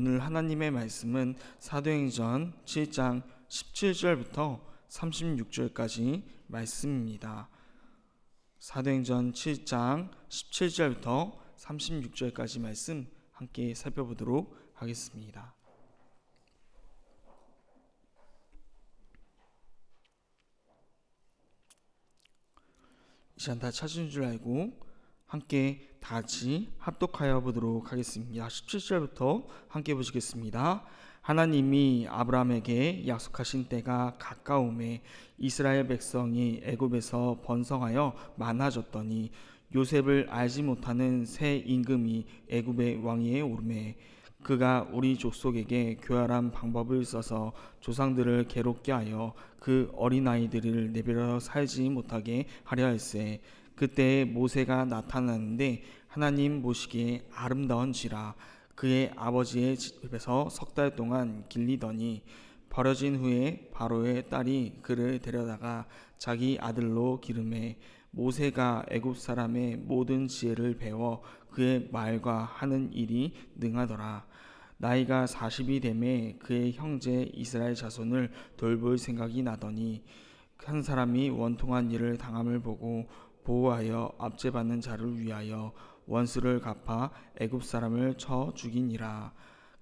오늘 하나님의 말씀은 사도행전 7장 17절부터 36절까지 말씀입니다. 사도행전 7장 17절부터 36절까지 말씀 함께 살펴보도록 하겠습니다. 이 시간 다 찾은 줄 알고 함께 다 같이 합독하여 보도록 하겠습니다. 17절부터 함께 보시겠습니다. 하나님이 아브라함에게 약속하신 때가 가까움에 이스라엘 백성이 애굽에서 번성하여 많아졌더니 요셉을 알지 못하는 새 임금이 애굽의 왕위에 오르매 그가 우리 족속에게 교활한 방법을 써서 조상들을 괴롭게 하여 그 어린아이들을 내버려 살지 못하게 하려 할세. 그때 모세가 나타났는데 하나님 보시기에 아름다운지라 그의 아버지의 집에서 석 달 동안 길리더니 버려진 후에 바로의 딸이 그를 데려다가 자기 아들로 기르매 모세가 애굽 사람의 모든 지혜를 배워 그의 말과 하는 일이 능하더라. 나이가 40이 되매 그의 형제 이스라엘 자손을 돌볼 생각이 나더니 한 사람이 원통한 일을 당함을 보고 보호하여 압제받는 자를 위하여 원수를 갚아 애굽 사람을 쳐 죽이니라.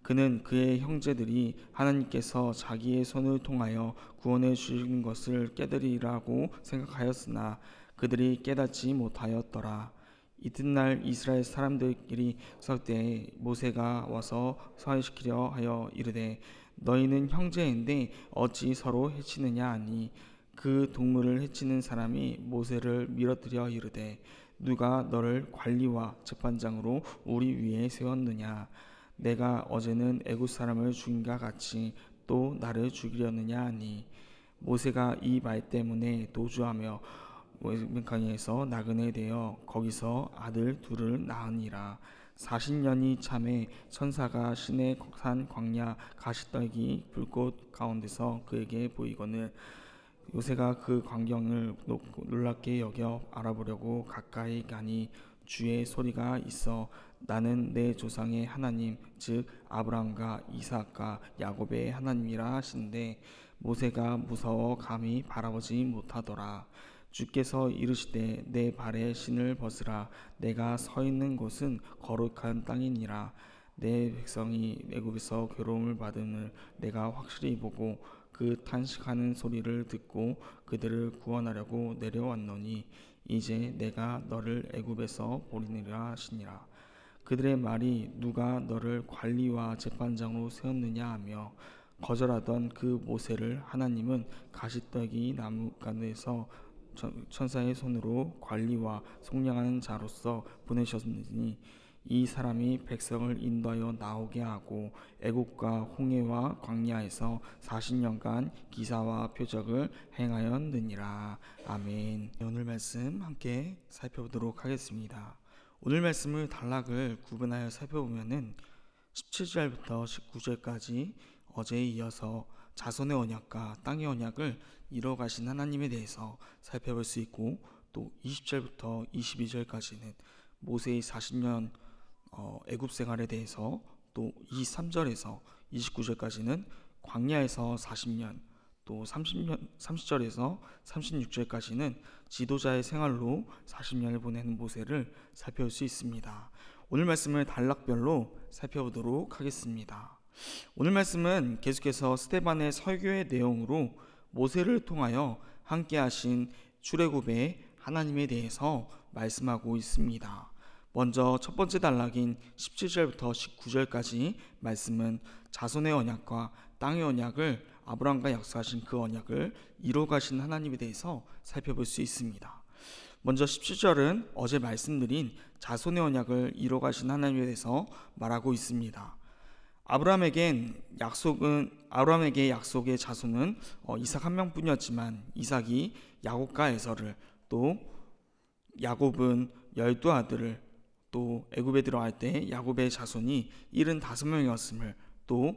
그는 그의 형제들이 하나님께서 자기의 손을 통하여 구원해 주시는 것을 깨달으리라고 생각하였으나 그들이 깨닫지 못하였더라. 이튿날 이스라엘 사람들끼리 설 때 모세가 와서 서해시키려 하여 이르되 너희는 형제인데 어찌 서로 해치느냐 하니 그 동물을 해치는 사람이 모세를 밀어뜨려 이르되 누가 너를 관리와 재판장으로 우리 위에 세웠느냐 내가 어제는 애굽 사람을 죽인과 같이 또 나를 죽이려느냐 하니 모세가 이 말 때문에 도주하며 강에서 나그네 되어 거기서 아들 둘을 낳으니라. 40년이 참에 천사가 시내 산 광야 가시떨기 불꽃 가운데서 그에게 보이거늘 요새가 그 광경을 놀랍게 여겨 알아보려고 가까이 가니 주의 소리가 있어 나는 내 조상의 하나님 즉 아브라함과 이삭과 야곱의 하나님이라 하시는데 모세가 무서워 감히 바라보지 못하더라. 주께서 이르시되 내 발에 신을 벗으라. 내가 서 있는 곳은 거룩한 땅이니라. 내 백성이 애굽에서 괴로움을 받음을 내가 확실히 보고 그 탄식하는 소리를 듣고 그들을 구원하려고 내려왔노니 이제 내가 너를 애굽에서 보리니라 하시니라. 그들의 말이 누가 너를 관리와 재판장으로 세웠느냐 하며 거절하던 그 모세를 하나님은 가시떨기 나무 가운데서 천사의 손으로 관리와 속량하는 자로서 보내셨으니 이 사람이 백성을 인도하여 나오게 하고 애국과 홍해와 광야에서 40년간 기사와 표적을 행하였느니라. 아멘. 오늘 말씀 함께 살펴보도록 하겠습니다. 오늘 말씀을 단락을 구분하여 살펴보면은 17절부터 19절까지 어제에 이어서 자손의 언약과 땅의 언약을 이뤄가신 하나님에 대해서 살펴볼 수 있고 또 20절부터 22절까지는 모세의 40년 애굽 생활에 대해서 또 23절에서 29절까지는 광야에서 40년 또 30절에서 36절까지는 지도자의 생활로 40년을 보내는 모세를 살펴볼 수 있습니다. 오늘 말씀을 단락별로 살펴보도록 하겠습니다. 오늘 말씀은 계속해서 스데반의 설교의 내용으로 모세를 통하여 함께 하신 출애굽의 하나님에 대해서 말씀하고 있습니다. 먼저 첫 번째 단락인 17절부터 19절까지 말씀은 자손의 언약과 땅의 언약을 아브라함과 약속하신 그 언약을 이루어가신 하나님에 대해서 살펴볼 수 있습니다. 먼저 17절은 어제 말씀드린 자손의 언약을 이루어가신 하나님에 대해서 말하고 있습니다. 아브라함에게 약속의 자손은 이삭 한 명뿐이었지만 이삭이 야곱과 에서를 또 야곱은 12아들을 또 애굽에 들어갈 때 야곱의 자손이 75명이었음을 또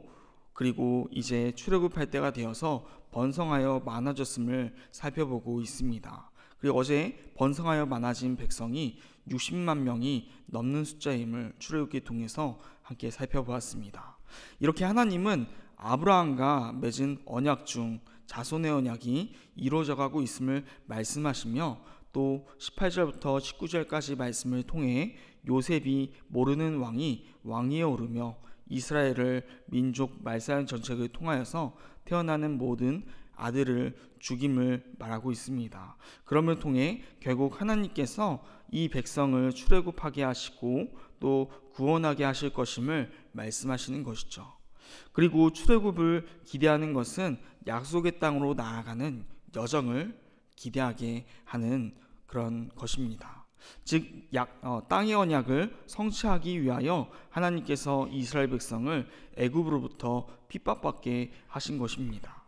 그리고 이제 출애굽할 때가 되어서 번성하여 많아졌음을 살펴보고 있습니다. 그리고 어제 번성하여 많아진 백성이 60만 명이 넘는 숫자임을 출애굽기 통해서 함께 살펴보았습니다. 이렇게 하나님은 아브라함과 맺은 언약 중 자손의 언약이 이루어져 가고 있음을 말씀하시며, 또 18절부터 19절까지 말씀을 통해 요셉이 모르는 왕이 왕위에 오르며 이스라엘을 민족 말살 정책을 통하여서 태어나는 모든 아들을 죽임을 말하고 있습니다. 그럼을 통해 결국 하나님께서 이 백성을 출애굽하게 하시고 또 구원하게 하실 것임을 말씀하시는 것이죠. 그리고 출애굽을 기대하는 것은 약속의 땅으로 나아가는 여정을 기대하게 하는 그런 것입니다. 즉 땅의 언약을 성취하기 위하여 하나님께서 이스라엘 백성을 애굽으로부터 핍박받게 하신 것입니다.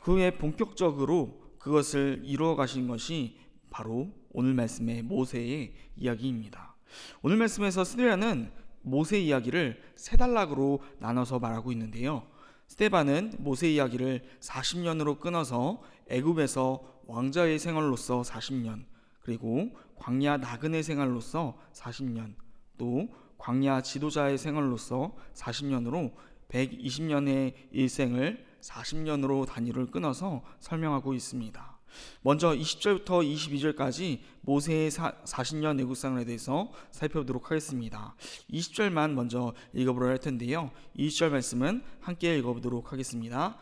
그 후에 본격적으로 그것을 이루어 가신 것이 바로 오늘 말씀의 모세의 이야기입니다. 오늘 말씀에서 스데반은 모세 이야기를 세 단락으로 나눠서 말하고 있는데요. 스데반은 모세 이야기를 40년으로 끊어서 애굽에서 왕자의 생활로서 40년, 그리고 광야 나그네 생활로서 40년, 또 광야 지도자의 생활로서 40년으로 120년의 일생을 40년으로 단위를 끊어서 설명하고 있습니다. 먼저 20절부터 22절까지 모세의 40년 애국생활에 대해서 살펴보도록 하겠습니다. 20절만 먼저 읽어보려 할 텐데요. 20절 말씀은 함께 읽어보도록 하겠습니다.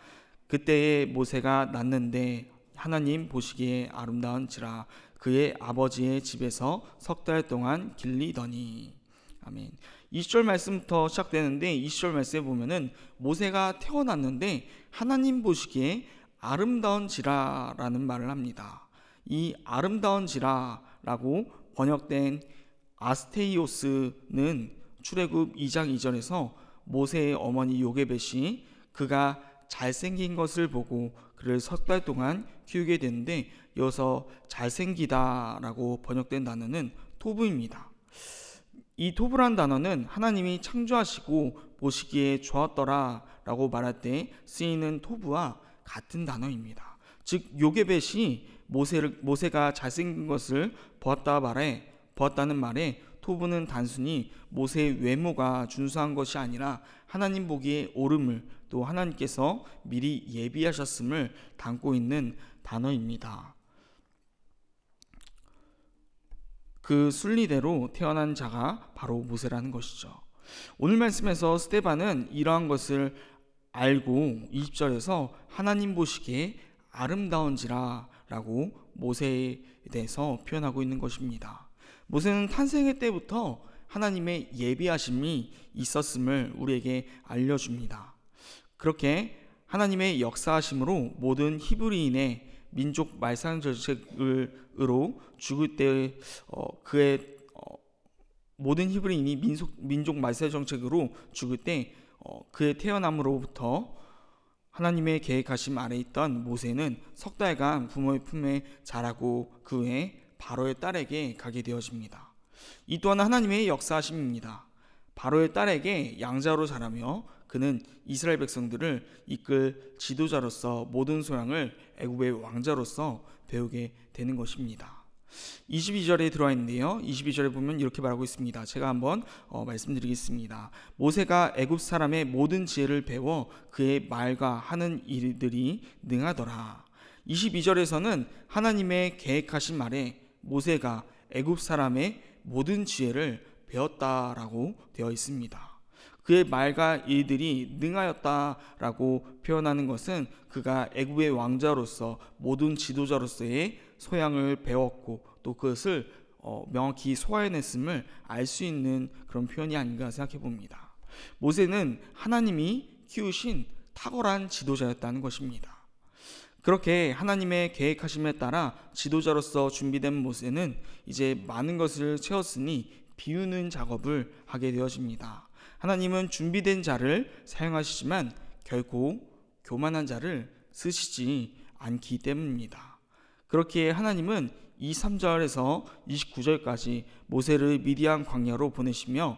그때에 모세가 낳는데 하나님 보시기에 아름다운지라 그의 아버지의 집에서 석 달 동안 길리더니. 아멘. 20절 말씀부터 시작되는데 20절 말씀에 보면은 모세가 태어났는데 하나님 보시기에 아름다운지라라는 말을 합니다. 이 아름다운지라라고 번역된 아스테이오스는 출애굽 2장 2절에서 모세의 어머니 요게벳이 그가 잘생긴 것을 보고 그를 석 달 동안 키우게 되는데, 여기서 잘생기다라고 번역된 단어는 토브입니다. 이 토브란 단어는 하나님이 창조하시고 보시기에 좋았더라 라고 말할 때 쓰이는 토브와 같은 단어입니다. 즉 요게벳이 모세가 잘생긴 것을 보았다는 말에 토브는 단순히 모세의 외모가 준수한 것이 아니라 하나님 보기에 옳음을, 또 하나님께서 미리 예비하셨음을 담고 있는 단어입니다. 그 순리대로 태어난 자가 바로 모세라는 것이죠. 오늘 말씀에서 스데반은 이러한 것을 알고 20절에서 하나님 보시기에 아름다운지라 라고 모세에 대해서 표현하고 있는 것입니다. 모세는 탄생의 때부터 하나님의 예비하심이 있었음을 우리에게 알려줍니다. 그렇게 하나님의 역사하심으로 모든 히브리인의 민족 말살 정책으로 죽을 때 그의 모든 히브리인이 민족 말살 정책으로 죽을 때 그의 태어남으로부터 하나님의 계획하심 아래 있던 모세는 석 달간 부모의 품에 자라고 그 후에 바로의 딸에게 가게 되어집니다. 이 또한 하나님의 역사하심입니다. 바로의 딸에게 양자로 자라며 그는 이스라엘 백성들을 이끌 지도자로서 모든 소양을 애굽의 왕자로서 배우게 되는 것입니다. 22절에 들어와 있는데요. 22절에 보면 이렇게 말하고 있습니다. 제가 한번 말씀드리겠습니다. 모세가 애굽 사람의 모든 지혜를 배워 그의 말과 하는 일들이 능하더라. 22절에서는 하나님의 계획하신 말에 모세가 애굽 사람의 모든 지혜를 배웠다라고 되어 있습니다. 그의 말과 일들이 능하였다라고 표현하는 것은 그가 애굽의 왕자로서 모든 지도자로서의 소양을 배웠고 또 그것을 명확히 소화해냈음을 알 수 있는 그런 표현이 아닌가 생각해 봅니다. 모세는 하나님이 키우신 탁월한 지도자였다는 것입니다. 그렇게 하나님의 계획하심에 따라 지도자로서 준비된 모세는 이제 많은 것을 채웠으니 비우는 작업을 하게 되어집니다. 하나님은 준비된 자를 사용하시지만 결코 교만한 자를 쓰시지 않기 때문입니다. 그렇기에 하나님은 23절에서 29절까지 모세를 미디안 광야로 보내시며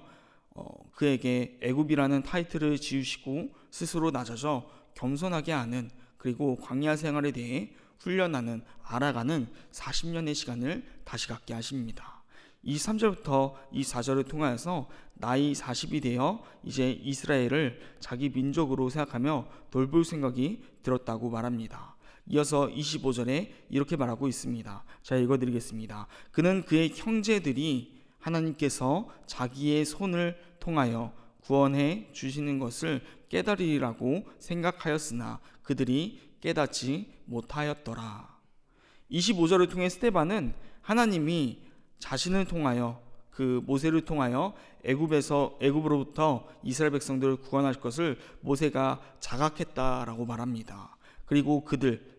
그에게 애굽이라는 타이틀을 지으시고 스스로 낮아져 겸손하게 하는, 그리고 광야 생활에 대해 훈련하는, 알아가는 40년의 시간을 다시 갖게 하십니다. 23절부터 24절을 통하여서 나이 40이 되어 이제 이스라엘을 자기 민족으로 생각하며 돌볼 생각이 들었다고 말합니다. 이어서 25절에 이렇게 말하고 있습니다. 자, 읽어드리겠습니다. 그는 그의 형제들이 하나님께서 자기의 손을 통하여 구원해 주시는 것을 깨달으리라고 생각하였으나 그들이 깨닫지 못하였더라. 25절을 통해 스데반은 하나님이 자신을 통하여 그 모세를 통하여 애굽으로부터 이스라엘 백성들을 구원할 것을 모세가 자각했다라고 말합니다. 그리고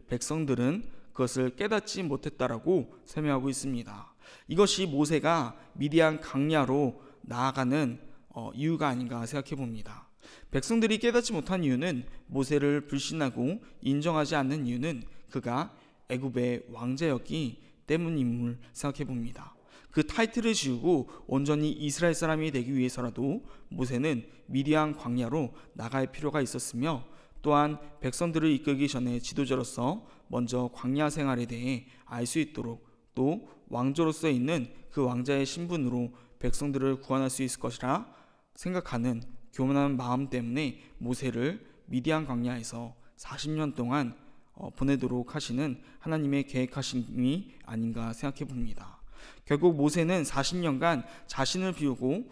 백성들은 그것을 깨닫지 못했다라고 설명하고 있습니다. 이것이 모세가 미디안 광야로 나아가는 이유가 아닌가 생각해 봅니다. 백성들이 깨닫지 못한 이유는 모세를 불신하고 인정하지 않는 이유는 그가 애굽의 왕자였기 때문임을 생각해 봅니다. 그 타이틀을 지우고 온전히 이스라엘 사람이 되기 위해서라도 모세는 미디안 광야로 나갈 필요가 있었으며 또한 백성들을 이끌기 전에 지도자로서 먼저 광야 생활에 대해 알 수 있도록 또 왕조로서 있는 그 왕자의 신분으로 백성들을 구원할 수 있을 것이라 생각하는 교만한 마음 때문에 모세를 미디안 광야에서 40년 동안 보내도록 하시는 하나님의 계획하심이 아닌가 생각해 봅니다. 결국 모세는 40년간 자신을 비우고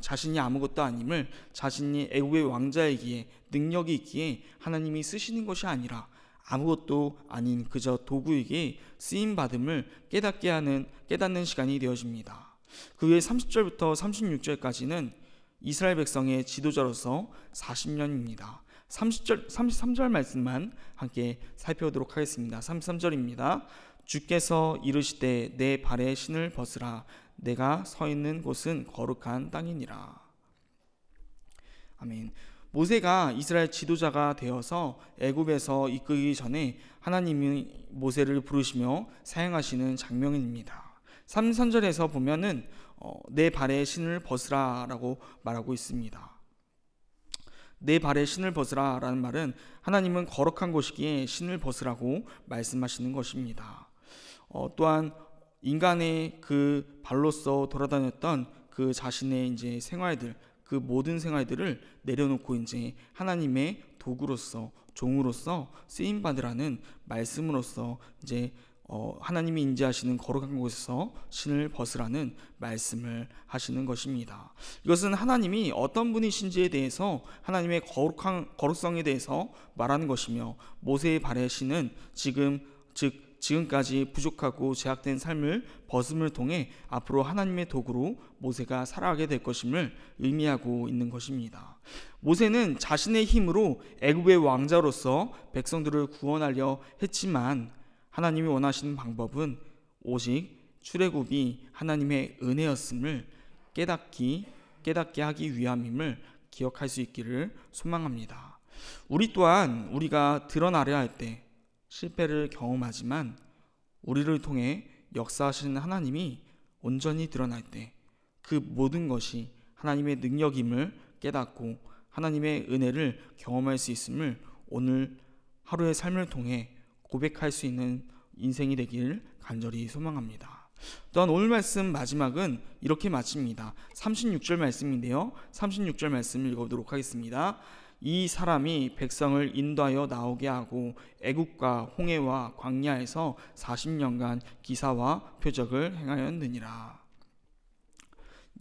자신이 아무것도 아님을 자신이 애굽의 왕자이기에 능력이 있기에 하나님이 쓰시는 것이 아니라 아무것도 아닌 그저 도구이기에 쓰임받음을 깨닫는 시간이 되어집니다. 그 후에 30절부터 36절까지는 이스라엘 백성의 지도자로서 40년입니다. 33절 말씀만 함께 살펴보도록 하겠습니다. 33절입니다. 주께서 이르시되 내 발에 신을 벗으라. 내가 서 있는 곳은 거룩한 땅이니라. 아멘. 모세가 이스라엘 지도자가 되어서 애굽에서 이끌기 전에 하나님이 모세를 부르시며 사용하시는 장면입니다. 33절에서 보면은 내 발에 신을 벗으라 라고 말하고 있습니다. 내 발에 신을 벗으라 라는 말은 하나님은 거룩한 곳이기에 신을 벗으라고 말씀하시는 것입니다. 또한 인간의 그 발로서 돌아다녔던 그 자신의 이제 생활들, 그 모든 생활들을 내려놓고 이제 하나님의 도구로서 종으로서 쓰임 받으라는 말씀으로서 이제 하나님이 인지하시는 거룩한 곳에서 신을 벗으라는 말씀을 하시는 것입니다. 이것은 하나님이 어떤 분이신지에 대해서 하나님의 거룩성에 대해서 말하는 것이며 모세의 발의 신은 지금까지 부족하고 제약된 삶을 벗음을 통해 앞으로 하나님의 도구로 모세가 살아가게 될 것임을 의미하고 있는 것입니다. 모세는 자신의 힘으로 애굽의 왕자로서 백성들을 구원하려 했지만 하나님이 원하시는 방법은 오직 출애굽이 하나님의 은혜였음을 깨닫게 하기 위함임을 기억할 수 있기를 소망합니다. 우리 또한 우리가 드러나려 할 때 실패를 경험하지만 우리를 통해 역사하시는 하나님이 온전히 드러날 때 그 모든 것이 하나님의 능력임을 깨닫고 하나님의 은혜를 경험할 수 있음을 오늘 하루의 삶을 통해 고백할 수 있는 인생이 되길 간절히 소망합니다. 또한 오늘 말씀 마지막은 이렇게 마칩니다. 36절 말씀인데요. 36절 말씀을 읽어보도록 하겠습니다. 이 사람이 백성을 인도하여 나오게 하고 애굽과 홍해와 광야에서 40년간 기사와 표적을 행하였느니라.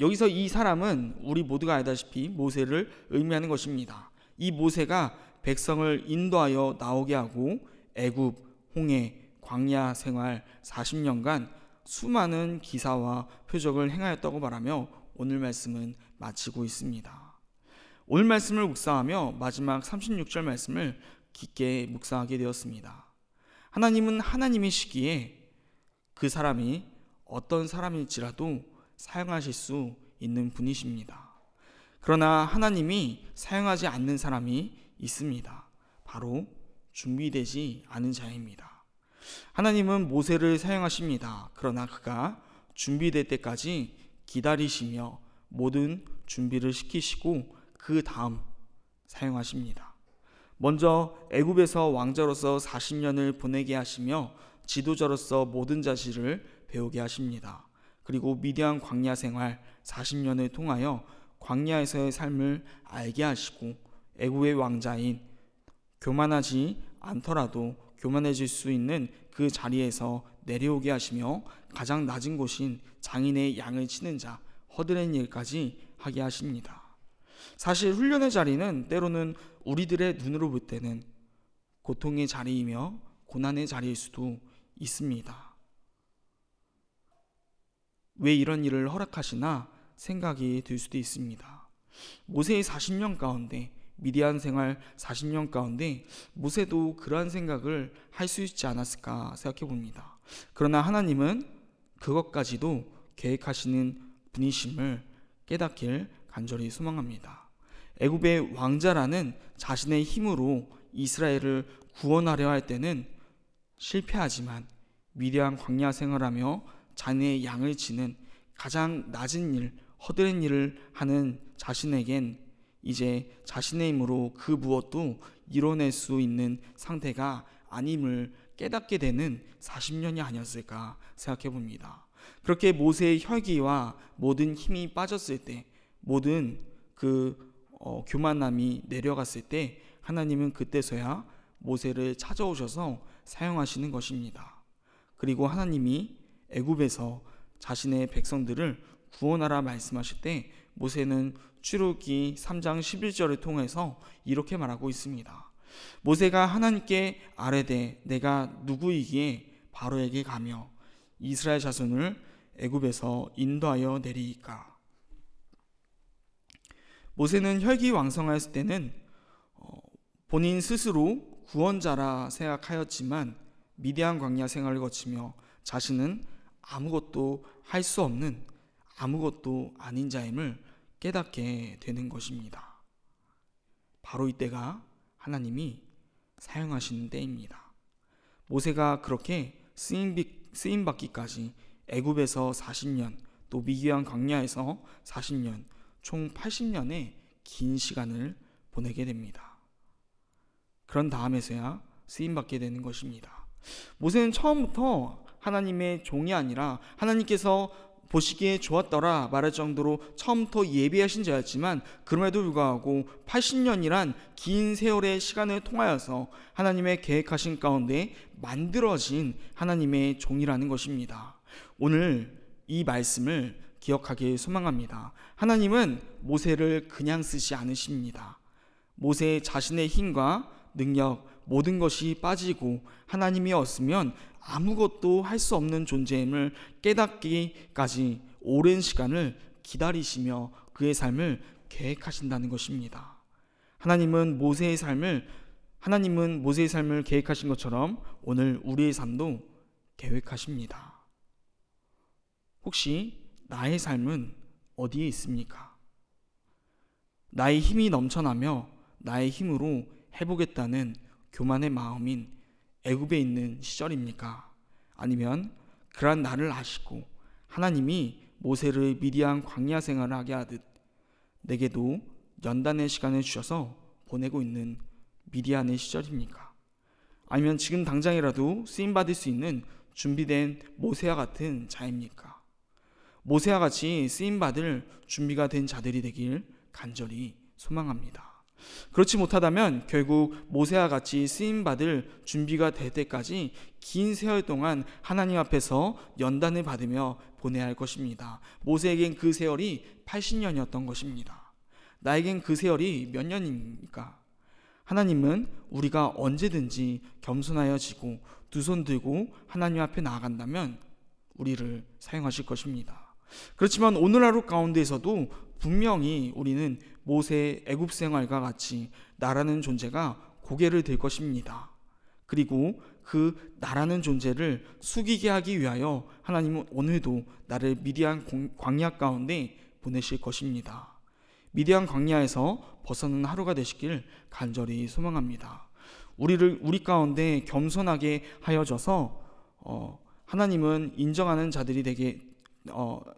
여기서 이 사람은 우리 모두가 알다시피 모세를 의미하는 것입니다. 이 모세가 백성을 인도하여 나오게 하고 애굽, 홍해, 광야 생활 40년간 수많은 기사와 표적을 행하였다고 말하며 오늘 말씀은 마치고 있습니다. 오늘 말씀을 묵상하며 마지막 36절 말씀을 깊게 묵상하게 되었습니다. 하나님은 하나님이시기에 그 사람이 어떤 사람일지라도 사용하실 수 있는 분이십니다. 그러나 하나님이 사용하지 않는 사람이 있습니다. 바로 준비되지 않은 자입니다. 하나님은 모세를 사용하십니다. 그러나 그가 준비될 때까지 기다리시며 모든 준비를 시키시고 그 다음 사용하십니다. 먼저 애굽에서 왕자로서 40년을 보내게 하시며 지도자로서 모든 자질을 배우게 하십니다. 그리고 미디안 광야 생활 40년을 통하여 광야에서의 삶을 알게 하시고 애굽의 왕자인 교만하지 않더라도 교만해질 수 있는 그 자리에서 내려오게 하시며 가장 낮은 곳인 장인의 양을 치는 자 허드렛 일까지 하게 하십니다. 사실 훈련의 자리는 때로는 우리들의 눈으로 볼 때는 고통의 자리이며 고난의 자리일 수도 있습니다. 왜 이런 일을 허락하시나 생각이 들 수도 있습니다. 모세의 40년 가운데, 미디안 생활 40년 가운데 모세도 그러한 생각을 할 수 있지 않았을까 생각해 봅니다. 그러나 하나님은 그것까지도 계획하시는 분이심을 깨닫길 간절히 소망합니다. 애굽의 왕자라는 자신의 힘으로 이스라엘을 구원하려 할 때는 실패하지만 미디안 광야 생활하며 자신의 양을 치는 가장 낮은 일, 허드렛 일을 하는 자신에겐 이제 자신의 힘으로 그 무엇도 이뤄낼 수 있는 상태가 아님을 깨닫게 되는 40년이 아니었을까 생각해 봅니다. 그렇게 모세의 혈기와 모든 힘이 빠졌을 때, 모든 교만함이 내려갔을 때 하나님은 그때서야 모세를 찾아오셔서 사용하시는 것입니다. 그리고 하나님이 애굽에서 자신의 백성들을 구원하라 말씀하실 때 모세는 출애굽기 3장 11절을 통해서 이렇게 말하고 있습니다. 모세가 하나님께 아뢰되 내가 누구이기에 바로에게 가며 이스라엘 자손을 애굽에서 인도하여 내리이까. 모세는 혈기왕성하였을 때는 본인 스스로 구원자라 생각하였지만 미디안 광야 생활을 거치며 자신은 아무것도 할 수 없는 아무것도 아닌 자임을 깨닫게 되는 것입니다. 바로 이때가 하나님이 사용하시는 때입니다. 모세가 그렇게 쓰임받기까지 애굽에서 40년, 또 미디안 광야에서 40년, 총 80년의 긴 시간을 보내게 됩니다. 그런 다음에서야 쓰임받게 되는 것입니다. 모세는 처음부터 하나님의 종이 아니라 하나님께서 보시기에 좋았더라 말할 정도로 처음부터 예비하신 자였지만 그럼에도 불구하고 80년이란 긴 세월의 시간을 통하여서 하나님의 계획하신 가운데 만들어진 하나님의 종이라는 것입니다. 오늘 이 말씀을 기억하길 소망합니다. 하나님은 모세를 그냥 쓰지 않으십니다. 모세 자신의 힘과 능력 모든 것이 빠지고 하나님이 없으면 아무것도 할 수 없는 존재임을 깨닫기까지 오랜 시간을 기다리시며 그의 삶을 계획하신다는 것입니다. 하나님은 모세의 삶을 계획하신 것처럼 오늘 우리의 삶도 계획하십니다. 혹시 나의 삶은 어디에 있습니까? 나의 힘이 넘쳐나며 나의 힘으로 해보겠다는 교만의 마음인 애굽에 있는 시절입니까? 아니면 그러한 나를 아시고 하나님이 모세를 미디안 광야 생활을 하게 하듯 내게도 연단의 시간을 주셔서 보내고 있는 미디안의 시절입니까? 아니면 지금 당장이라도 쓰임받을 수 있는 준비된 모세와 같은 자입니까? 모세와 같이 쓰임받을 준비가 된 자들이 되길 간절히 소망합니다. 그렇지 못하다면 결국 모세와 같이 쓰임받을 준비가 될 때까지 긴 세월 동안 하나님 앞에서 연단을 받으며 보내야 할 것입니다. 모세에겐 그 세월이 80년이었던 것입니다. 나에겐 그 세월이 몇 년입니까? 하나님은 우리가 언제든지 겸손하여지고 두 손 들고 하나님 앞에 나아간다면 우리를 사용하실 것입니다. 그렇지만 오늘 하루 가운데에서도 분명히 우리는 모세의 애굽 생활과 같이 나라는 존재가 고개를 들 것입니다. 그리고 그 나라는 존재를 숙이게 하기 위하여 하나님은 오늘도 나를 미디안 광야 가운데 보내실 것입니다. 미디안 광야에서 벗어난 하루가 되시길 간절히 소망합니다. 우리 가운데 겸손하게 하여져서 하나님은 인정하는 자들이 되게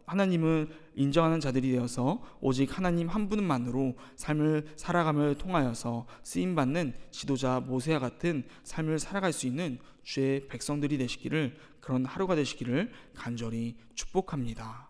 하나님을 인정하는 자들이 되어서 오직 하나님 한 분만으로 삶을 살아감을 통하여서 쓰임받는 지도자 모세와 같은 삶을 살아갈 수 있는 주의 백성들이 되시기를, 그런 하루가 되시기를 간절히 축복합니다.